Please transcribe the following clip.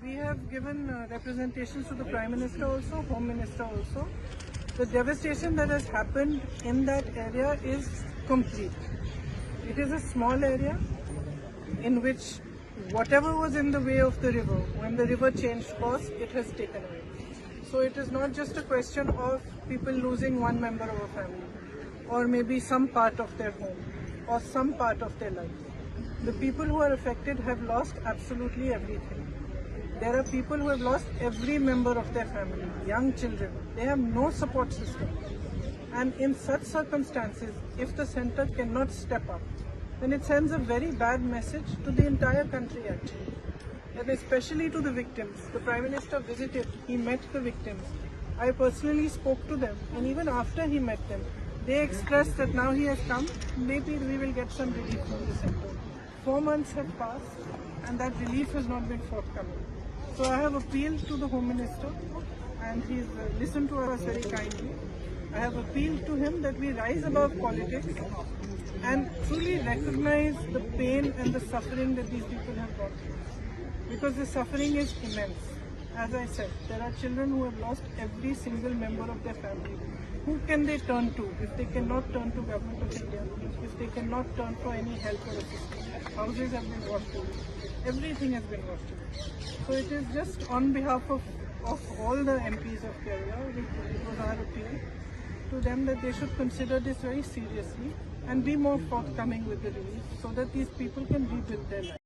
we have given representations to the Prime Minister also, Home Minister also. The devastation that has happened in that area is complete. It is a small area in which whatever was in the way of the river, when the river changed course, it has taken away. So it is not just a question of people losing one member of a family, or maybe some part of their home, or some part of their life. The people who are affected have lost absolutely everything. There are people who have lost every member of their family, young children. They have no support system. And in such circumstances, if the centre cannot step up, then it sends a very bad message to the entire country actually. And especially to the victims. The Prime Minister visited, he met the victims. I personally spoke to them, and even after he met them, they expressed that now he has come, maybe we will get some relief from the centre. 4 months have passed and that relief has not been forthcoming. So I have appealed to the Home Minister and he's listened to us very kindly. I have appealed to him that we rise above politics and truly recognize the pain and the suffering that these people have gone through. Because the suffering is immense. As I said, there are children who have lost every single member of their family. Who can they turn to if they cannot turn to Government of India, if they cannot turn for any help or assistance? Houses have been washed away. Everything has been washed away. So it is just on behalf of all the MPs of Kerala, it was our appeal to them that they should consider this very seriously and be more forthcoming with the relief so that these people can rebuild their lives.